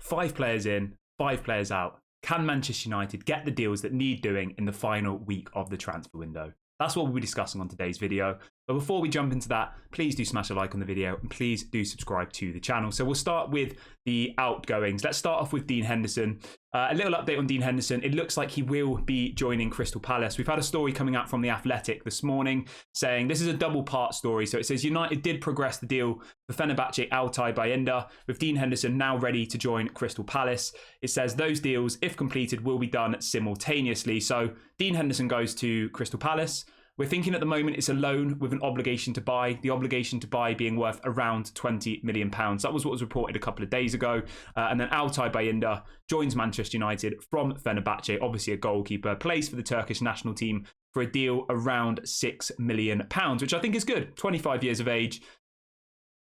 5 players in, 5 players out. Can Manchester United get the deals that need doing in the final week of the transfer window? That's what we'll be discussing on today's video. But before we jump into that, please do smash a like on the video and please do subscribe to the channel. So we'll start with the outgoings. Let's start off with Dean Henderson. A little update on Dean Henderson. It looks like he will be joining Crystal Palace. We've had a story coming out from The Athletic this morning saying this is a double part story. So it says United did progress the deal for Fenerbahce Altay Bayindir, with Dean Henderson now ready to join Crystal Palace. It says those deals, if completed, will be done simultaneously. So Dean Henderson goes to Crystal Palace. We're thinking at the moment it's a loan with an obligation to buy, the obligation to buy being worth around £20 million. That was what was reported a couple of days ago. And then Altay Bayindir joins Manchester United from Fenerbahce, obviously a goalkeeper, plays for the Turkish national team for a deal around £6 million, which I think is good. 25 years of age.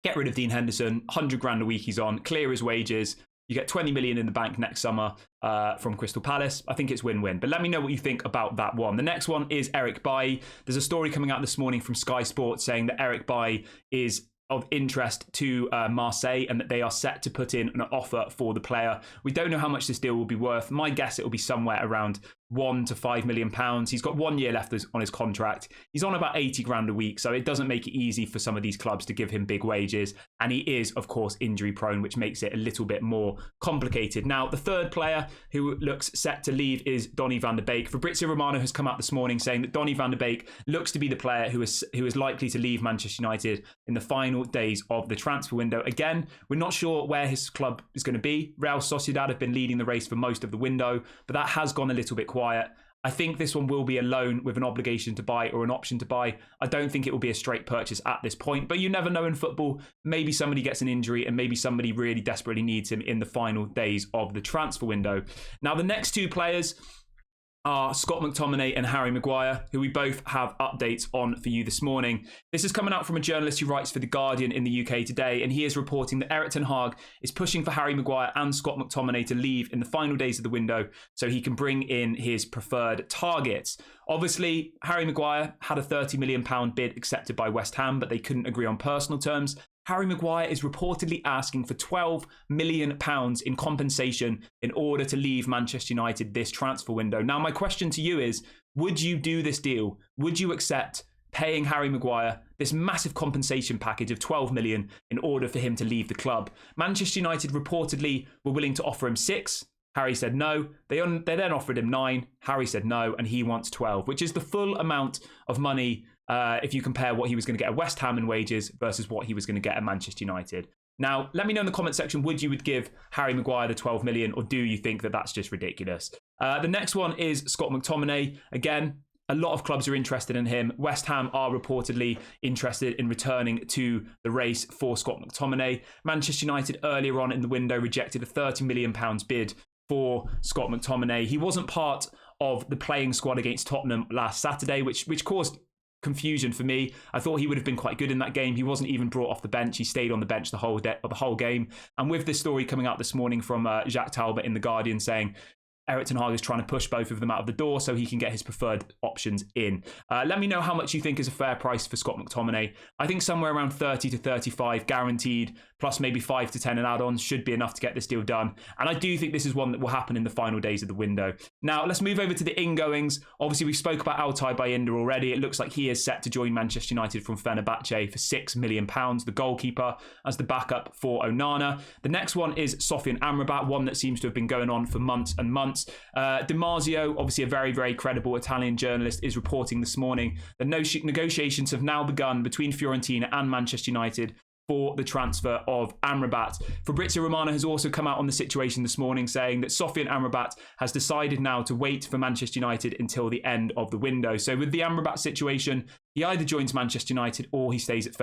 Get rid of Dean Henderson, 100 grand a week he's on, clear his wages. You get 20 million in the bank next summer from Crystal Palace. I think it's win-win. But let me know what you think about that one. The next one is Eric Bailly. There's a story coming out this morning from Sky Sports saying that Eric Bailly is of interest to Marseille and that they are set to put in an offer for the player. We don't know how much this deal will be worth. My guess it will be somewhere around £1 to £5 million. He's got 1 year left on his contract. He's on about 80 grand a week, so it doesn't make it easy for some of these clubs to give him big wages. And he is, of course, injury prone, which makes it a little bit more complicated. Now, the third player who looks set to leave is Donny van de Beek. Fabrizio Romano has come out this morning saying that Donny van de Beek looks to be the player who is likely to leave Manchester United in the final days of the transfer window. Again, we're not sure where his club is going to be. Real Sociedad have been leading the race for most of the window, but that has gone a little bit quiet. I think this one will be a loan with an obligation to buy or an option to buy. I don't think it will be a straight purchase at this point, but you never know in football. Maybe somebody gets an injury and maybe somebody really desperately needs him in the final days of the transfer window. Now, the next 2 players are Scott McTominay and Harry Maguire, who we both have updates on for you this morning. This is coming out from a journalist who writes for The Guardian in the UK today, and he is reporting that Erik ten Hag is pushing for Harry Maguire and Scott McTominay to leave in the final days of the window so he can bring in his preferred targets. Obviously, Harry Maguire had a £30 million bid accepted by West Ham, but they couldn't agree on personal terms. Harry Maguire is reportedly asking for £12 million in compensation in order to leave Manchester United this transfer window. Now, my question to you is, would you do this deal? Would you accept paying Harry Maguire this massive compensation package of £12 million in order for him to leave the club? Manchester United reportedly were willing to offer him 6. Harry said no. They then offered him 9. Harry said no, and he wants 12, which is the full amount of money if you compare what he was going to get at West Ham in wages versus what he was going to get at Manchester United. Now, let me know in the comment section, would you give Harry Maguire the 12 million, or do you think that that's just ridiculous? The next one is Scott McTominay. Again, a lot of clubs are interested in him. West Ham are reportedly interested in returning to the race for Scott McTominay. Manchester United earlier on in the window rejected a £30 million bid for Scott McTominay. He wasn't part of the playing squad against Tottenham last Saturday, which caused confusion for me. I thought he would have been quite good in that game. He wasn't even brought off the bench. He stayed on the bench the whole game. And with this story coming out this morning from Jacques Talbot in The Guardian saying Erik ten Hag is trying to push both of them out of the door so he can get his preferred options in. Let me know how much you think is a fair price for Scott McTominay. I think somewhere around 30 to 35 guaranteed, plus maybe 5 to 10 in add-ons should be enough to get this deal done. And I do think this is one that will happen in the final days of the window. Now, let's move over to the ingoings. Obviously, we spoke about Altay Bayindir already. It looks like he is set to join Manchester United from Fenerbahce for £6 million, the goalkeeper, as the backup for Onana. The next one is Sofian Amrabat, one that seems to have been going on for months and months. DiMarzio, obviously a very, very credible Italian journalist, is reporting this morning that negotiations have now begun between Fiorentina and Manchester United for the transfer of Amrabat. Fabrizio Romano has also come out on the situation this morning saying that Sofian Amrabat has decided now to wait for Manchester United until the end of the window. So with the Amrabat situation, he either joins Manchester United or he stays at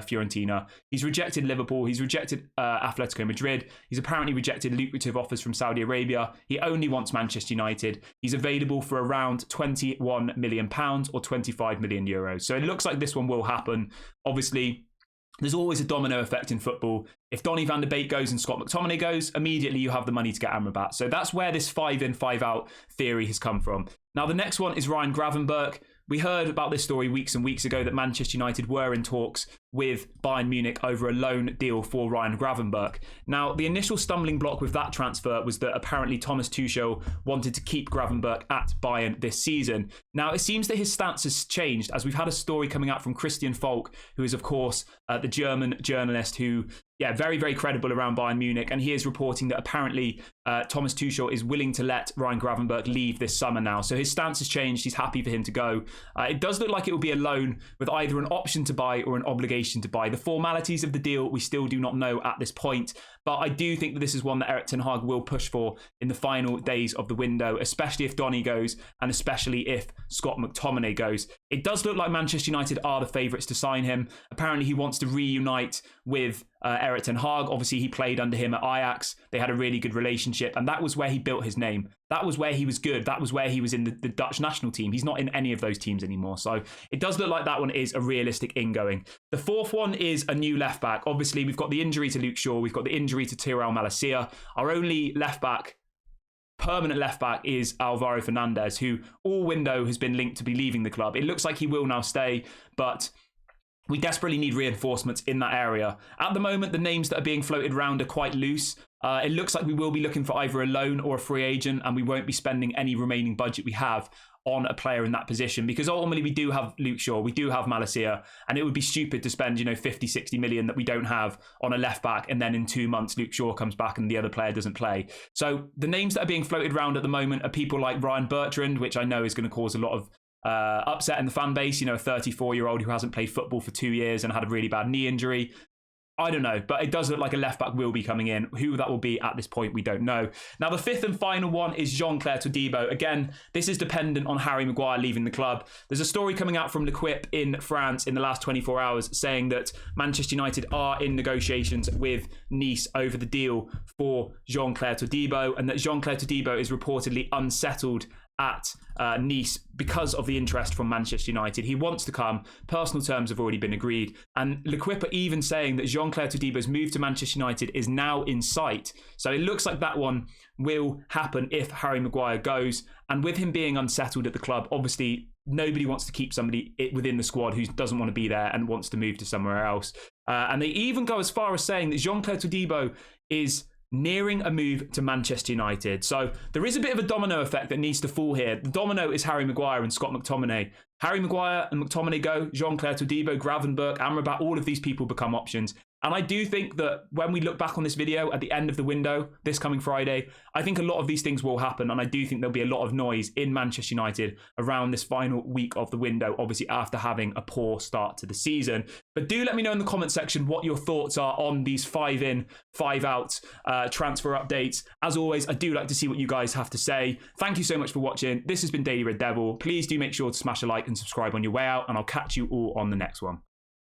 Fiorentina. He's rejected Liverpool. He's rejected Atletico Madrid. He's apparently rejected lucrative offers from Saudi Arabia. He only wants Manchester United. He's available for around £21 million or 25 million euros. So it looks like this one will happen. Obviously, there's always a domino effect in football. If Donny van de Beek goes and Scott McTominay goes, immediately you have the money to get Amrabat. So that's where this 5 in, 5 out theory has come from. Now, the next one is Ryan Gravenberch. we heard about this story weeks and weeks ago that Manchester United were in talks with Bayern Munich over a loan deal for Ryan Gravenberch. Now, the initial stumbling block with that transfer was that apparently Thomas Tuchel wanted to keep Gravenberch at Bayern this season. Now, it seems that his stance has changed, as we've had a story coming out from Christian Falk, who is, of course, the German journalist who, very, very credible around Bayern Munich. And he is reporting that apparently Thomas Tuchel is willing to let Ryan Gravenberch leave this summer now. So his stance has changed. He's happy for him to go. It does look like it will be a loan with either an option to buy or an obligation to buy. The formalities of the deal we still do not know at this point. But I do think that this is one that Erik ten Hag will push for in the final days of the window, especially if Donny goes and especially if Scott McTominay goes. It does look like Manchester United are the favourites to sign him. Apparently he wants to reunite with Erik ten Hag. Obviously he played under him at Ajax. They had a really good relationship and that was where he built his name. That was where he was good. That was where he was in the Dutch national team. He's not in any of those teams anymore. So it does look like that one is a realistic ingoing. The fourth one is a new left back. Obviously we've got the injury to Luke Shaw. We've got the injury to Tyrell Malacia. Our only left back, permanent left back, is Alvaro Fernandez, who all window has been linked to be leaving the club. It looks like he will now stay, but we desperately need reinforcements in that area. At the moment, the names that are being floated around are quite loose. It looks like we will be looking for either a loan or a free agent, and we won't be spending any remaining budget we have on a player in that position, because ultimately we do have Luke Shaw, we do have Malacia, and it would be stupid to spend 50, 60 million that we don't have on a left back, and then in 2 months Luke Shaw comes back and the other player doesn't play. So the names that are being floated around at the moment are people like Ryan Bertrand, which I know is going to cause a lot of upset in the fan base. A 34-year-old who hasn't played football for 2 years and had a really bad knee injury. I don't know, but it does look like a left back will be coming in. Who that will be at this point, we don't know. Now, the fifth and final one is Jean-Claire Todibo. Again, this is dependent on Harry Maguire leaving the club. There's a story coming out from L'Equipe in France in the last 24 hours saying that Manchester United are in negotiations with Nice over the deal for Jean-Claire Todibo, and that Jean-Claire Todibo is reportedly unsettled at Nice because of the interest from Manchester United. He wants to come. Personal terms have already been agreed. And L'Equipe are even saying that Jean-Claire Todibo's move to Manchester United is now in sight. So it looks like that one will happen if Harry Maguire goes. And with him being unsettled at the club, obviously nobody wants to keep somebody within the squad who doesn't want to be there and wants to move to somewhere else. And they even go as far as saying that Jean-Claire Todibo is nearing a move to Manchester United. So there is a bit of a domino effect that needs to fall here. The domino is Harry Maguire and Scott McTominay. Harry Maguire and McTominay go, Jean-Claire Todibo, Gravenberch, Amrabat, all of these people become options. And I do think that when we look back on this video at the end of the window, this coming Friday, I think a lot of these things will happen. And I do think there'll be a lot of noise in Manchester United around this final week of the window, obviously after having a poor start to the season. But do let me know in the comment section what your thoughts are on these 5 in, 5 out transfer updates. As always, I do like to see what you guys have to say. Thank you so much for watching. This has been Daily Red Devil. Please do make sure to smash a like and subscribe on your way out, and I'll catch you all on the next one.